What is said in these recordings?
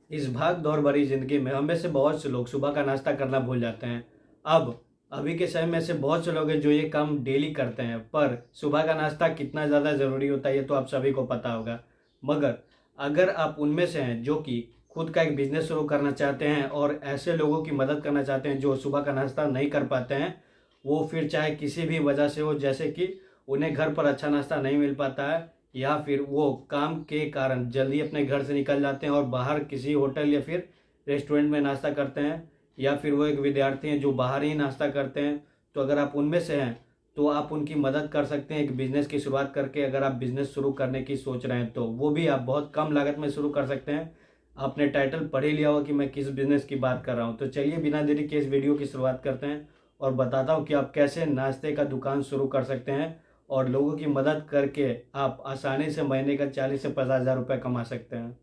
इस भाग दौड़ भरी जिंदगी में हम में से बहुत से लोग सुबह का नाश्ता करना भूल जाते हैं। अब अभी के समय में से बहुत से लोग हैं जो ये काम डेली करते हैं, पर सुबह का नाश्ता कितना ज़्यादा ज़रूरी होता है ये तो आप सभी को पता होगा। मगर अगर आप उनमें से हैं जो कि खुद का एक बिजनेस शुरू करना चाहते हैं और ऐसे लोगों की मदद करना चाहते हैं जो सुबह का नाश्ता नहीं कर पाते हैं, वो फिर चाहे किसी भी वजह से हो, जैसे कि उन्हें घर पर अच्छा नाश्ता नहीं मिल पाता है या फिर वो काम के कारण जल्दी अपने घर से निकल जाते हैं और बाहर किसी होटल या फिर रेस्टोरेंट में नाश्ता करते हैं, या फिर वो एक विद्यार्थी हैं जो बाहर ही नाश्ता करते हैं। तो अगर आप उनमें से हैं तो आप उनकी मदद कर सकते हैं एक बिज़नेस की शुरुआत करके। अगर आप बिज़नेस शुरू करने की सोच रहे हैं तो वो भी आप बहुत कम लागत में शुरू कर सकते हैं। आपने टाइटल पढ़ ही लिया होगा कि मैं किस बिज़नेस की बात कर रहा हूँ। तो चलिए बिना देरी के इस वीडियो की शुरुआत करते हैं और बताता हूँ कि आप कैसे नाश्ते का दुकान शुरू कर सकते हैं और लोगों की मदद करके आप आसानी से महीने का 40 से 50 हज़ार रुपये कमा सकते हैं।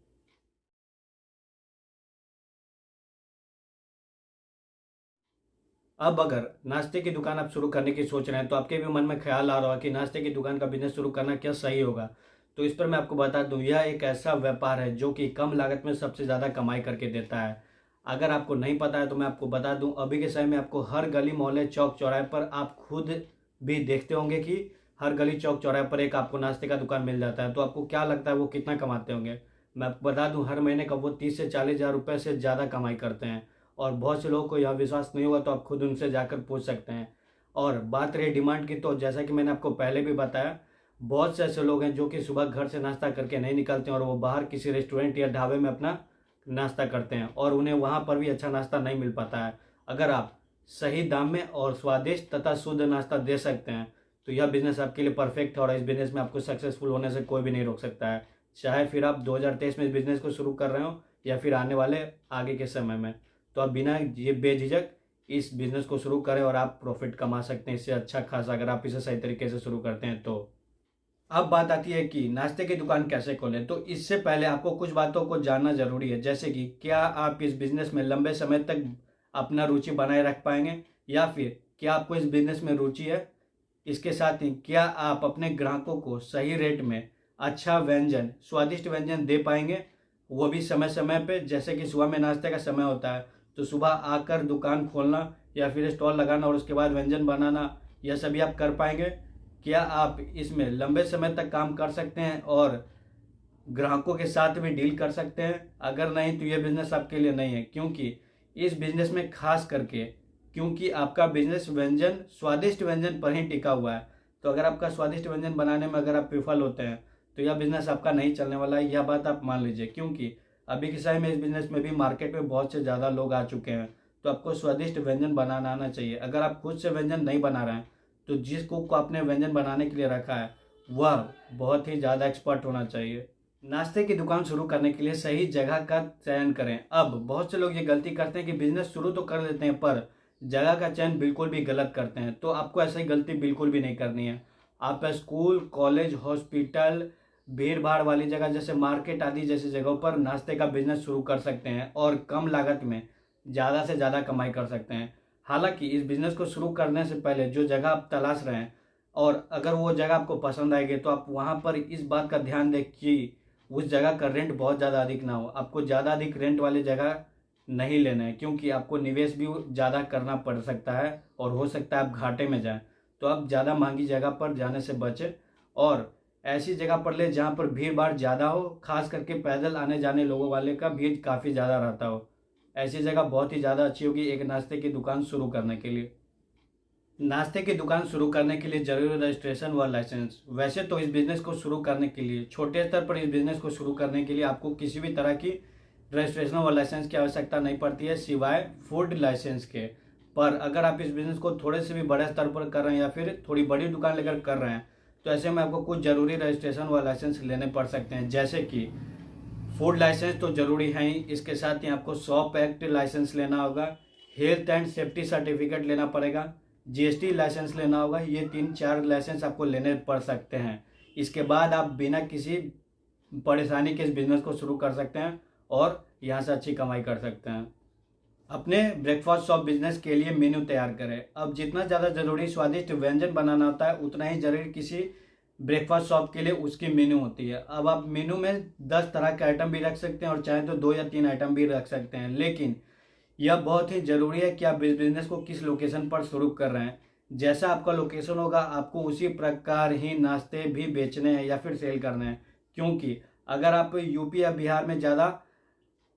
अब अगर नाश्ते की दुकान आप शुरू करने की सोच रहे हैं तो आपके भी मन में ख्याल आ रहा होगा कि नाश्ते की दुकान का बिजनेस शुरू करना क्या सही होगा। तो इस पर मैं आपको बता दूं, यह एक ऐसा व्यापार है जो कि कम लागत में सबसे ज़्यादा कमाई करके देता है। अगर आपको नहीं पता है तो मैं आपको बता दूं, अभी के समय में आपको हर गली मोहल्ले चौक चौराहे पर आप खुद भी देखते होंगे कि हर गली चौक चौराहे पर एक आपको नाश्ते का दुकान मिल जाता है। तो आपको क्या लगता है वो कितना कमाते होंगे? मैं आपको बता दूं, हर महीने का वो 30 से 40 हज़ार रुपये से ज़्यादा कमाई करते हैं। और बहुत से लोगों को यह विश्वास नहीं हुआ तो आप खुद उनसे जाकर पूछ सकते हैं। और बात रही डिमांड की, तो जैसा कि मैंने आपको पहले भी बताया, बहुत से ऐसे लोग हैं जो कि सुबह घर से नाश्ता करके नहीं निकलते हैं और वो बाहर किसी रेस्टोरेंट या ढाबे में अपना नाश्ता करते हैं और उन्हें वहाँ पर भी अच्छा नाश्ता नहीं मिल पाता है। अगर आप सही दाम में और स्वादिष्ट तथा शुद्ध नाश्ता दे सकते हैं तो यह बिजनेस आपके लिए परफेक्ट है और इस बिजनेस में आपको सक्सेसफुल होने से कोई भी नहीं रोक सकता है, चाहे फिर आप 2023 में इस बिजनेस को शुरू कर रहे हो या फिर आने वाले आगे के समय में। तो आप बिना ये बेझिझक इस बिजनेस को शुरू करें और आप प्रॉफिट कमा सकते हैं इससे अच्छा खासा, अगर आप इसे सही तरीके से शुरू करते हैं तो। अब बात आती है कि नाश्ते की दुकान कैसे खोलें। तो इससे पहले आपको कुछ बातों को जानना जरूरी है, जैसे कि क्या आप इस बिजनेस में लंबे समय तक अपना रुचि बनाए रख पाएंगे या फिर क्या आपको इस बिजनेस में रुचि है। इसके साथ ही क्या आप अपने ग्राहकों को सही रेट में अच्छा व्यंजन, स्वादिष्ट व्यंजन दे पाएंगे, वो भी समय समय पे। जैसे कि सुबह में नाश्ते का समय होता है तो सुबह आकर दुकान खोलना या फिर स्टॉल लगाना और उसके बाद व्यंजन बनाना, यह सभी आप कर पाएंगे। क्या आप इसमें लंबे समय तक काम कर सकते हैं और ग्राहकों के साथ भी डील कर सकते हैं? अगर नहीं तो यह बिजनेस आपके लिए नहीं है, क्योंकि इस बिजनेस में खास करके, क्योंकि आपका बिजनेस व्यंजन, स्वादिष्ट व्यंजन पर ही टिका हुआ है। तो अगर आपका स्वादिष्ट व्यंजन बनाने में अगर आप विफल होते हैं तो यह बिजनेस आपका नहीं चलने वाला है, यह बात आप मान लीजिए। क्योंकि अभी के समय में इस बिजनेस में भी मार्केट में बहुत से ज़्यादा लोग आ चुके हैं। तो आपको स्वादिष्ट व्यंजन बनाना आना चाहिए। अगर आप खुद से व्यंजन नहीं बना रहे हैं तो जिस कुक को आपने व्यंजन बनाने के लिए रखा है वह बहुत ही ज़्यादा एक्सपर्ट होना चाहिए। नाश्ते की दुकान शुरू करने के लिए सही जगह का चयन करें। अब बहुत से लोग ये गलती करते हैं कि बिजनेस शुरू तो कर लेते हैं पर जगह का चयन बिल्कुल भी गलत करते हैं। तो आपको ऐसी गलती बिल्कुल भी नहीं करनी है। आप स्कूल, कॉलेज, हॉस्पिटल, भीड़ भाड़ वाली जगह जैसे मार्केट आदि जैसी जगहों पर नाश्ते का बिजनेस शुरू कर सकते हैं और कम लागत में ज़्यादा से ज़्यादा कमाई कर सकते हैं। हालांकि इस बिजनेस को शुरू करने से पहले जो जगह आप तलाश रहे हैं और अगर वो जगह आपको पसंद आएगी तो आप वहाँ पर इस बात का ध्यान दें कि उस जगह का रेंट बहुत ज़्यादा अधिक ना हो। आपको ज़्यादा अधिक रेंट वाली जगह नहीं लेना है, क्योंकि आपको निवेश भी ज़्यादा करना पड़ सकता है और हो सकता है आप घाटे में जाएं। तो आप ज़्यादा महंगी जगह पर जाने से बचें और ऐसी जगह पर ले जहाँ पर भीड़ भाड़ ज़्यादा हो, खास करके पैदल आने जाने लोगों वाले का भीड़ काफ़ी ज़्यादा रहता हो। ऐसी जगह बहुत ही ज़्यादा अच्छी होगी एक नाश्ते की दुकान शुरू करने के लिए। नाश्ते की दुकान शुरू करने के लिए जरूरी रजिस्ट्रेशन व लाइसेंस। वैसे तो इस बिजनेस को शुरू करने के लिए, छोटे स्तर पर इस बिजनेस को शुरू करने के लिए आपको किसी भी तरह की रजिस्ट्रेशन व लाइसेंस की आवश्यकता नहीं पड़ती है सिवाय फूड लाइसेंस के। पर अगर आप इस बिजनेस को थोड़े से भी बड़े स्तर पर कर रहे हैं या फिर थोड़ी बड़ी दुकान लेकर कर रहे हैं तो ऐसे में आपको कुछ जरूरी रजिस्ट्रेशन व लाइसेंस लेने पड़ सकते हैं। जैसे कि फूड लाइसेंस तो जरूरी है ही, इसके साथ ही आपको शॉप एक्ट लाइसेंस लेना होगा, हेल्थ एंड सेफ्टी सर्टिफिकेट लेना पड़ेगा, जीएसटी लाइसेंस लेना होगा। ये 3-4 लाइसेंस आपको लेने पड़ सकते हैं। इसके बाद आप बिना किसी परेशानी के इस बिजनेस को शुरू कर सकते हैं और यहाँ से अच्छी कमाई कर सकते हैं। अपने ब्रेकफास्ट शॉप बिजनेस के लिए मेन्यू तैयार करें। अब जितना ज़्यादा जरूरी स्वादिष्ट व्यंजन बनाना होता है उतना ही जरूरी किसी ब्रेकफास्ट शॉप के लिए उसकी मेन्यू होती है। अब आप मेन्यू में 10 तरह के आइटम भी रख सकते हैं और चाहे तो 2 या 3 आइटम भी रख सकते हैं, लेकिन यह बहुत ही ज़रूरी है कि आप इस बिज़नेस को किस लोकेशन पर शुरू कर रहे हैं। जैसा आपका लोकेशन होगा आपको उसी प्रकार ही नाश्ते भी बेचने हैं या फिर सेल करने हैं, क्योंकि अगर आप यूपी या बिहार में ज़्यादा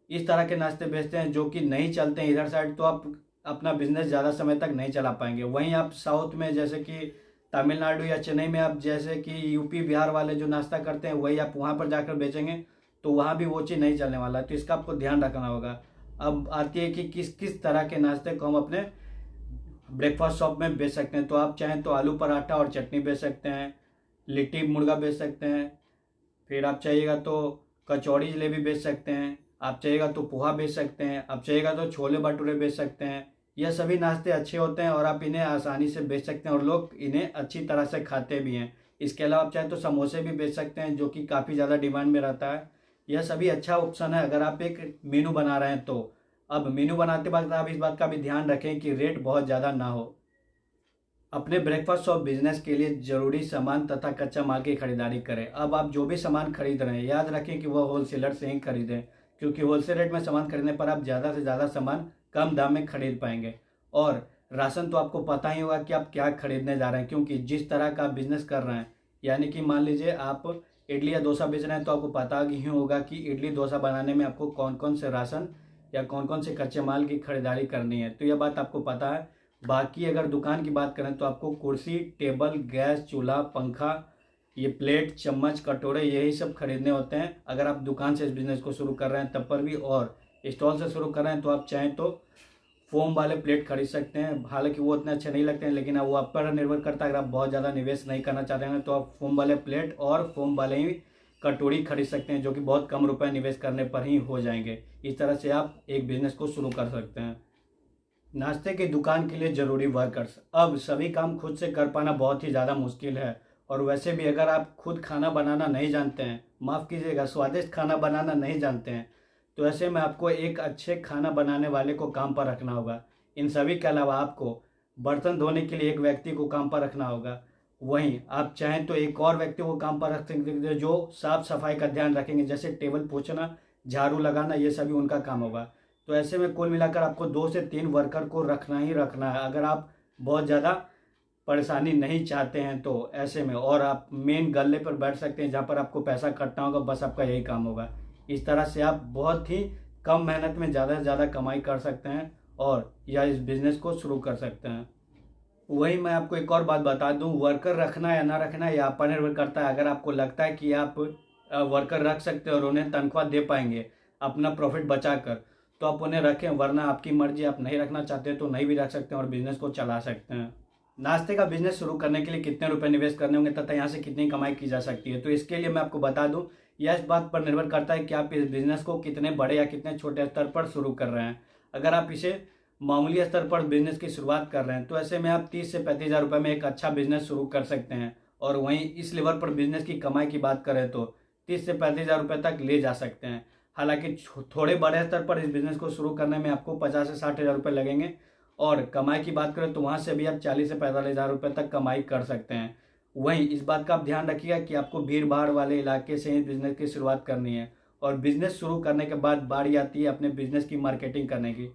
इस तरह के नाश्ते बेचते हैं जो कि नहीं चलते हैं इधर साइड, तो आप अपना बिजनेस ज़्यादा समय तक नहीं चला पाएंगे। वहीं आप साउथ में जैसे कि तमिलनाडु या चेन्नई में आप जैसे कि यूपी बिहार वाले जो नाश्ता करते हैं वही आप वहाँ पर जाकर बेचेंगे तो वहाँ भी वो चीज़ नहीं चलने वाला है, तो इसका आपको ध्यान रखना होगा। अब आती है कि किस किस तरह के नाश्ते को हम अपने ब्रेकफास्ट शॉप में बेच सकते हैं। तो आप चाहें तो आलू पराठा और चटनी बेच सकते हैं, लिट्टी मुर्गा बेच सकते हैं, फिर आप चाहिएगा तो कचौड़ी जलेबी बेच सकते हैं, आप चाहिएगा तो पोहा बेच सकते हैं, आप चाहिएगा तो छोले भटूरे बेच सकते हैं। यह सभी नाश्ते अच्छे होते हैं और आप इन्हें आसानी से बेच सकते हैं और लोग इन्हें अच्छी तरह से खाते भी हैं। इसके अलावा आप चाहें तो समोसे भी बेच सकते हैं जो कि काफ़ी ज़्यादा डिमांड में रहता है। यह सभी अच्छा ऑप्शन है अगर आप एक मेनू बना रहे हैं तो। अब मेनू बनाते वक्त आप इस बात का भी ध्यान रखें कि रेट बहुत ज़्यादा ना हो। अपने ब्रेकफास्ट शॉप बिजनेस के लिए जरूरी सामान तथा कच्चा माल की खरीदारी करें। अब आप जो भी सामान खरीद रहे हैं याद रखें कि वह होलसेलर से ही खरीदें, क्योंकि होलसेल रेट में सामान खरीदने पर आप ज़्यादा से ज़्यादा सामान कम दाम में खरीद पाएंगे। और राशन तो आपको पता ही होगा कि आप क्या खरीदने जा रहे हैं, क्योंकि जिस तरह का बिजनेस कर रहे हैं, यानी कि मान लीजिए आप इडली या डोसा बेच रहे हैं तो आपको पता ही होगा कि इडली डोसा बनाने में आपको कौन कौन से राशन या कौन कौन से कच्चे माल की खरीदारी करनी है, तो यह बात आपको पता है। बाकी अगर दुकान की बात करें तो आपको कुर्सी, टेबल, गैस, चूल्हा, पंखा, ये प्लेट, चम्मच, कटोरे, यही सब खरीदने होते हैं अगर आप दुकान से इस बिज़नेस को शुरू कर रहे हैं तब पर भी। और स्टॉल से शुरू कर रहे हैं तो आप चाहें तो फोम वाले प्लेट खरीद सकते हैं, हालांकि वो उतने अच्छे नहीं लगते हैं, लेकिन अब वो आप पर निर्भर करता है। अगर आप बहुत ज़्यादा निवेश नहीं करना चाहते हैं तो आप फोम वाले प्लेट और फोम वाले ही कटोरी खरीद सकते हैं जो कि बहुत कम रुपए निवेश करने पर ही हो जाएंगे। इस तरह से आप एक बिज़नेस को शुरू कर सकते हैं। नाश्ते की दुकान के लिए ज़रूरी वर्कर्स। अब सभी काम खुद से कर पाना बहुत ही ज़्यादा मुश्किल है, और वैसे भी अगर आप खुद खाना बनाना नहीं जानते हैं, माफ़ कीजिएगा स्वादिष्ट खाना बनाना नहीं जानते हैं, तो ऐसे में आपको एक अच्छे खाना बनाने वाले को काम पर रखना होगा। इन सभी के अलावा आपको बर्तन धोने के लिए एक व्यक्ति को काम पर रखना होगा। वहीं आप चाहें तो एक और व्यक्ति को काम पर रख सकते हैं जो साफ सफाई का ध्यान रखेंगे, जैसे टेबल पोंछना, झाड़ू लगाना, ये सभी उनका काम होगा। तो ऐसे में कुल मिलाकर आपको 2 से 3 वर्कर को रखना ही रखना है अगर आप बहुत ज़्यादा परेशानी नहीं चाहते हैं तो। ऐसे में और आप मेन गल्ले पर बैठ सकते हैं जहाँ पर आपको पैसा कटना होगा, बस आपका यही काम होगा। इस तरह से आप बहुत ही कम मेहनत में ज़्यादा से ज़्यादा कमाई कर सकते हैं और या इस बिज़नेस को शुरू कर सकते हैं। वही मैं आपको एक और बात बता दूं, वर्कर रखना या ना रखना यह आप पर निर्भर करता है। अगर आपको लगता है कि आप वर्कर रख सकते हैं और उन्हें तनख्वाह दे पाएंगे अपना प्रॉफिट बचाकर, तो आप उन्हें रखें, वरना आपकी मर्जी। आप नहीं रखना चाहते तो नहीं भी रख सकते हैं और बिजनेस को चला सकते हैं। नाश्ते का बिजनेस शुरू करने के लिए कितने रुपए निवेश करने होंगे तथा यहाँ से कितनी कमाई की जा सकती है, तो इसके लिए मैं आपको बता दूं, यह इस बात पर निर्भर करता है कि आप इस बिजनेस को कितने बड़े या कितने छोटे स्तर पर शुरू कर रहे हैं। अगर आप इसे मामूली स्तर पर बिजनेस की शुरुआत कर रहे हैं तो ऐसे में आप 30 से 35 हज़ार रुपये में एक अच्छा बिजनेस शुरू कर सकते हैं। और वहीं इस लेवल पर बिजनेस की कमाई की बात करें तो 30 से 35 हज़ार रुपये तक ले जा सकते हैं। हालांकि थोड़े बड़े स्तर पर इस बिजनेस को शुरू करने में आपको 50 से 60 हज़ार रुपये लगेंगे, और कमाई की बात करें तो वहाँ से भी आप 40 से 45 हज़ार रुपये तक कमाई कर सकते हैं। वहीं इस बात का आप ध्यान रखिएगा कि आपको भीड़ भाड़ वाले इलाके से ही बिजनेस की शुरुआत करनी है। और बिजनेस शुरू करने के बाद बारी आती है अपने बिजनेस की मार्केटिंग करने की।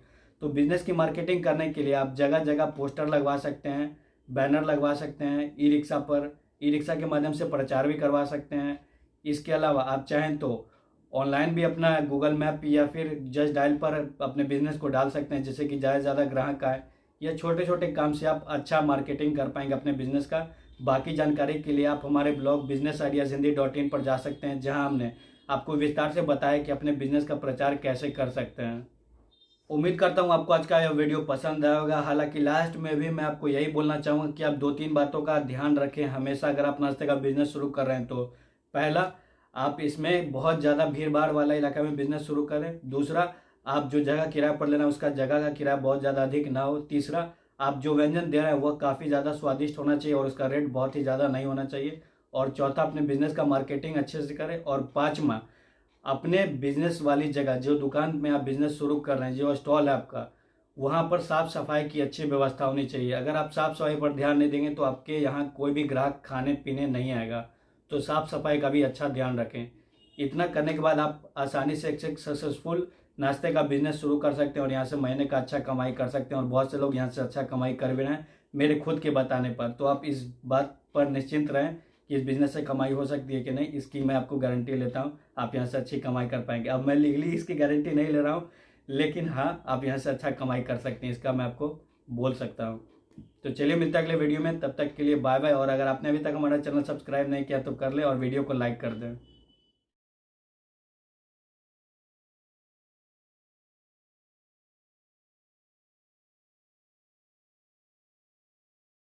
तो बिजनेस की मार्केटिंग करने के लिए आप जगह जगह पोस्टर लगवा सकते हैं, बैनर लगवा सकते हैं, ई रिक्शा पर, ई रिक्शा के माध्यम से प्रचार भी करवा सकते हैं। इसके अलावा आप चाहें तो ऑनलाइन भी अपना गूगल मैप या फिर जस्ट डायल पर अपने बिजनेस को डाल सकते हैं, जिससे कि ज़्यादा से ज़्यादा ग्राहक आए। यह छोटे छोटे काम से आप अच्छा मार्केटिंग कर पाएंगे अपने बिजनेस का। बाकी जानकारी के लिए आप हमारे ब्लॉग businessideashindy.in पर जा सकते हैं, जहां हमने आपको विस्तार से बताया कि अपने बिजनेस का प्रचार कैसे कर सकते हैं। उम्मीद करता हूं आपको आज का यह वीडियो पसंद आया होगा। हालांकि लास्ट में भी मैं आपको यही बोलना चाहूँगा कि आप 2-3 बातों का ध्यान रखें हमेशा अगर आप नाश्ते का बिजनेस शुरू कर रहे हैं तो। पहला, आप इसमें बहुत ज़्यादा भीड़ भाड़ वाला इलाका में बिजनेस शुरू करें। दूसरा, आप जो जगह किराए पर लेना उसका जगह का किराया बहुत ज़्यादा अधिक ना हो। तीसरा, आप जो व्यंजन दे रहे हैं वह काफ़ी ज़्यादा स्वादिष्ट होना चाहिए और उसका रेट बहुत ही ज़्यादा नहीं होना चाहिए। और चौथा, अपने बिजनेस का मार्केटिंग अच्छे से करें। और पाँचवा, अपने बिजनेस वाली जगह, जो दुकान में आप बिजनेस शुरू कर रहे हैं, जो स्टॉल है आपका, वहाँ पर साफ सफाई की अच्छी व्यवस्था होनी चाहिए। अगर आप साफ सफाई पर ध्यान नहीं देंगे तो आपके यहाँ कोई भी ग्राहक खाने पीने नहीं आएगा। तो साफ़ सफाई का भी अच्छा ध्यान रखें। इतना करने के बाद आप आसानी से एक सक्सेसफुल नाश्ते का बिजनेस शुरू कर सकते हैं और यहाँ से महीने का अच्छा कमाई कर सकते हैं। और बहुत से लोग यहाँ से अच्छा कमाई कर भी रहे हैं मेरे खुद के बताने पर। तो आप इस बात पर निश्चिंत रहें कि इस बिज़नेस से कमाई हो सकती है कि नहीं, इसकी मैं आपको गारंटी लेता हूँ। आप यहाँ से अच्छी कमाई कर पाएंगे। अब मैं लीगली इसकी गारंटी नहीं ले रहा हूँ, लेकिन हाँ, आप यहाँ से अच्छा कमाई कर सकते हैं, इसका मैं आपको बोल सकता हूँ। तो चलिए मिलते हैं अगले वीडियो में, तब तक के लिए बाय बाय। और अगर आपने अभी तक हमारा चैनल सब्सक्राइब नहीं किया तो कर ले और वीडियो को लाइक कर दें।